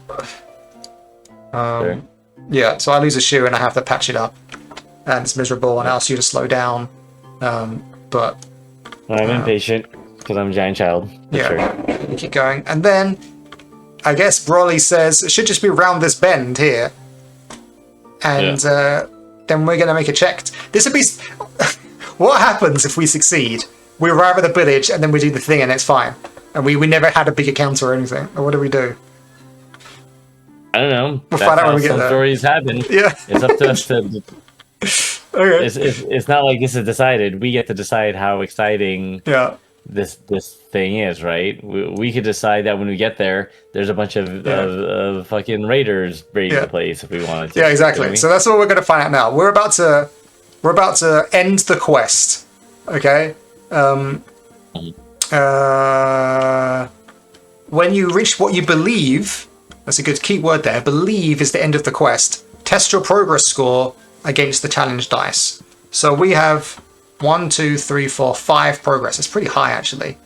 Sure. Yeah, so I lose a shoe and I have to patch it up, and it's miserable and I ask you to slow down. But I'm impatient because I'm a giant child. Yeah, sure. we keep going, and then I guess Broly says it should just be around this bend here, and then we're gonna make a check. This would be what happens if we succeed. We arrive at the village and then we do the thing and it's fine, and we never had a big encounter or anything. Or what do we do? I don't know. We'll find out when we get there. Stories happen. Yeah, it's up to us to. Okay. It's not like this is decided. We get to decide how exciting this thing is, right? We could decide that when we get there, there's a bunch of fucking raiders raiding the place if we wanted to. Yeah, exactly. You know so that's what we're going to find out now. We're about to end the quest. Okay. When you reach what you believe, that's a good key word there. Believe is the end of the quest. Test your progress score against the challenge dice. So we have 1, 2, 3, 4, 5 progress. It's pretty high actually.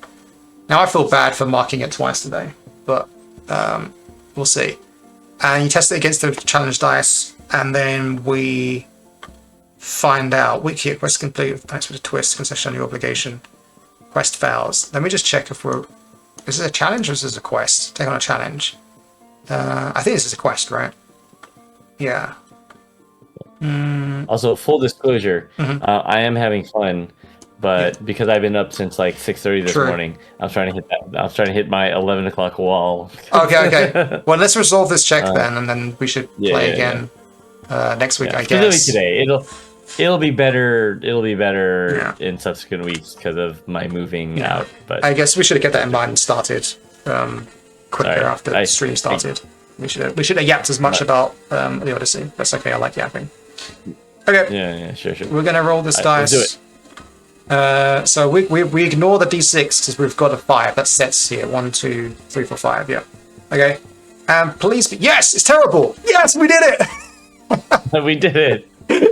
Now I feel bad for marking it twice today, but we'll see. And you test it against the challenge dice, and then we find out which quest complete. Thanks for the twist. Concession on your obligation. Quest fails. Let me just check if we're. Is this a challenge or is this a quest? Take on a challenge. I think this is a quest, right? Yeah. Also, full disclosure, I am having fun, but because I've been up since like 6:30 this morning, I'm trying to hit my 11 o'clock wall. Okay. Well, let's resolve this check then, and then we should play again next week, I guess. Today, it'll be better. It'll be better in subsequent weeks because of my moving out. But I guess we should get that in mind and started quicker after the stream started. We should have yapped as much about the Odyssey. That's okay. I like yapping. Okay. Yeah, sure. We're gonna roll this dice. Let's do it. So we ignore the d6 because we've got a 5. That sets here. 1, 2, 3, 4, 5. Yeah. Okay. And please. Yes, it's terrible. Yes, we did it. We did it.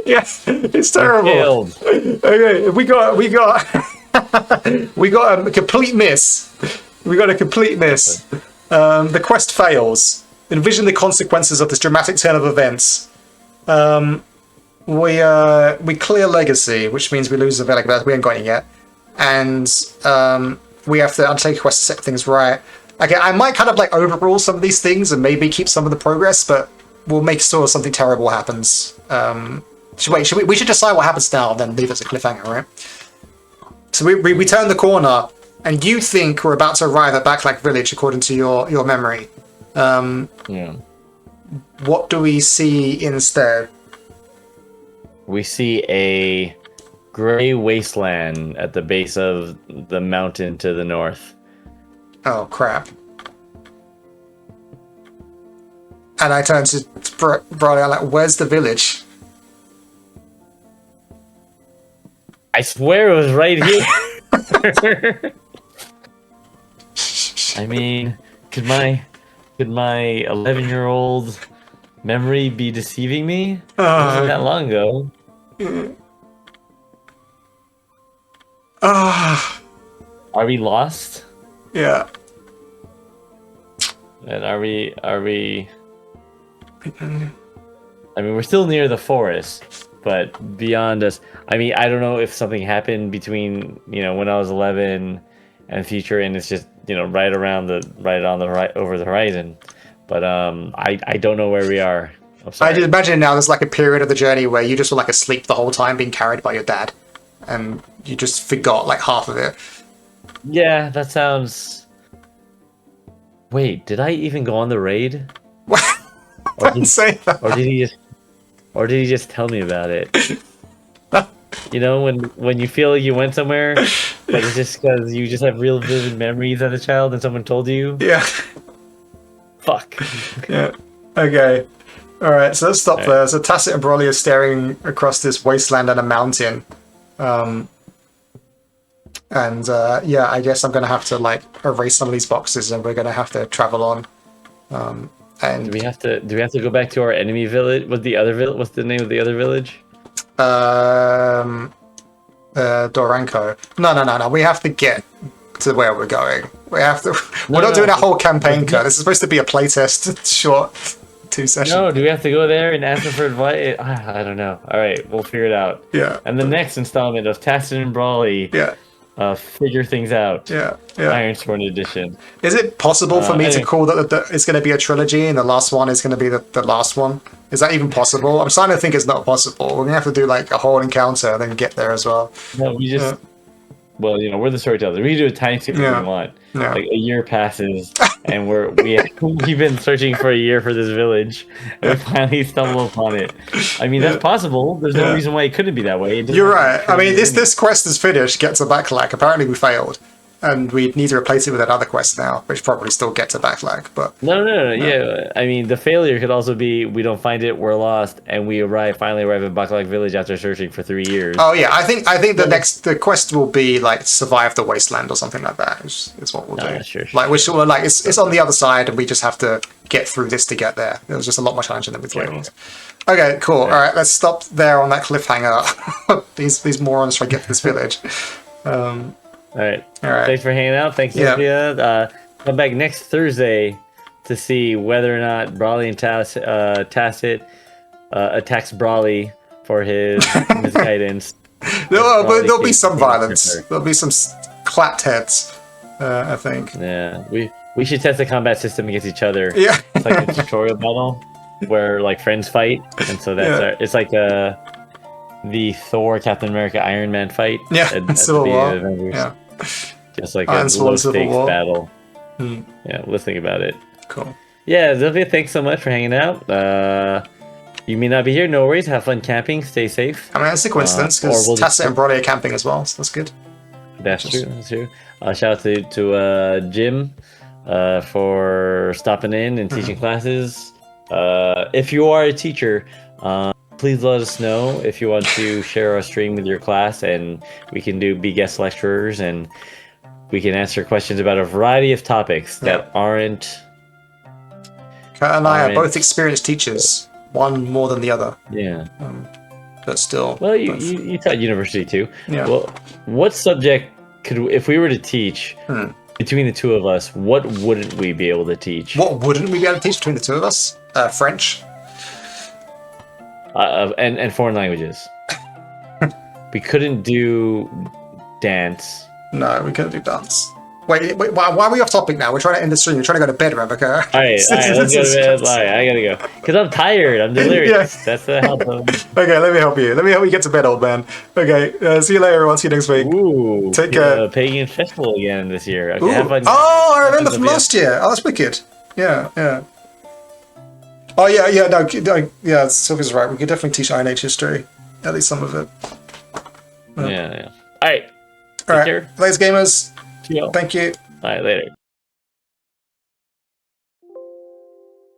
Yes, it's terrible. Okay, we got a complete miss. We got a complete miss. The quest fails. Envision the consequences of this dramatic turn of events. We clear legacy, which means we lose the relic, but we ain't got it yet. And we have to undertake a quest to set things right. Okay, I might kind of like overrule some of these things and maybe keep some of the progress, but we'll make sure something terrible happens. We should decide what happens now, and then leave it as a cliffhanger, right? So we turn the corner, and you think we're about to arrive at Backlack Village, according to your memory. What do we see instead? We see a gray wasteland at the base of the mountain to the north. Oh, crap. And I turn to Broly, I'm like, where's the village? I swear it was right here. I mean, could my 11-year-old memory be deceiving me? It wasn't that long ago. Ah, Are we lost? yeah. And are we? I mean, we're still near the forest, but beyond us. I mean, I don't know if something happened between when I was 11 and future, and it's just right on the right over the horizon. But I don't know where we are. I'm sorry. I did imagine now there's like a period of the journey where you just were like asleep the whole time, being carried by your dad, and you just forgot like half of it. Yeah, that sounds. Wait, did I even go on the raid? Don't say that. Or did he just tell me about it? When you feel like you went somewhere, but it's just because you just have real vivid memories as a child and someone told you. Yeah. Fuck. Yeah. Okay. All right. So let's stop there. So Tacit and Broly are staring across this wasteland and a mountain. Yeah, I guess I'm gonna have to like erase some of these boxes, and we're gonna have to travel on. And Do we have to go back to our enemy village? What's the name of the other village? Doranko. No. We have to get to where we're going. We have to. We're not doing a whole campaign cut. This is supposed to be a playtest short 2 sessions. No, do we have to go there and ask them for advice? I don't know. All right, we'll figure it out. Yeah. And the next installment of Tacit and Brawly. Yeah. Figure things out. Yeah. Ironsworn edition. Is it possible for me to call that it's going to be a trilogy and the last one is going to be the last one? Is that even possible? I'm starting to think it's not possible. We're going to have to do like a whole encounter and then get there as well. No, we just... Well, we're the storytellers. We do a time skip if we want. Yeah. Like a year passes, and we've been searching for a year for this village, and we finally stumble upon it. I mean, that's possible. There's no reason why it couldn't be that way. You're right. I mean, this quest is finished, gets a backlack. Apparently we failed. And we need to replace it with another quest now, which probably still gets a backlack. But no. Yeah, I mean, the failure could also be we don't find it, we're lost, and we finally arrive at Backlack Village after searching for 3 years. Oh yeah, I think the quest will be like survive the wasteland or something like that. Is what we'll do. Sure. Like it's on the other side, and we just have to get through this to get there. It was just a lot more challenging than we thought it was. Okay, cool. All right, let's stop there on that cliffhanger. these morons try to get to this village. All right. Thanks for hanging out. Thanks, Sophia. Come back next Thursday to see whether or not Brawly and Tacit attacks Brawly for his misguidance. There'll be some violence. There'll be some clapped heads, I think. Yeah, we should test the combat system against each other. Yeah. It's like a tutorial battle where like friends fight, and so that's it's like the Thor, Captain America, Iron Man fight. Yeah, at Civil War. Yeah. Just like a low stakes battle. Yeah, let's think about it. Cool. Yeah, Zilvia, thanks so much for hanging out. You may not be here, no worries. Have fun camping, stay safe. I mean, it's a coincidence because Tacit and Brody are camping as well, so that's good. That's true. Shout out to Jim for stopping in and teaching classes. If you are a teacher, please let us know if you want to share our stream with your class, and we can be guest lecturers, and we can answer questions about a variety of topics that aren't... Kat and I are both experienced teachers, one more than the other. Yeah. But still... Well, you taught university too. Yeah. Well, what subject if we were to teach between the two of us, what wouldn't we be able to teach? What wouldn't we be able to teach between the two of us? French. And foreign languages. We couldn't do dance. No, we couldn't do dance. Wait, why are we off topic now? We're trying to end the stream. We're trying to go to bed, Rebecca. All right, let's go to bed. All right, I gotta go. Because I'm tired. I'm delirious. That's the help. Okay, let me help you. Let me help you get to bed, old man. Okay, see you later, everyone. See you next week. Ooh, take care. Pagan Festival again this year. Okay, have fun. Oh, I remember from last year. Oh, that's wicked. Yeah. Oh, yeah, Sylvia's right. We could definitely teach Iron Age history. At least some of it. Yeah. All right. All right. Thanks, gamers. See y'all. Thank you. All right, later.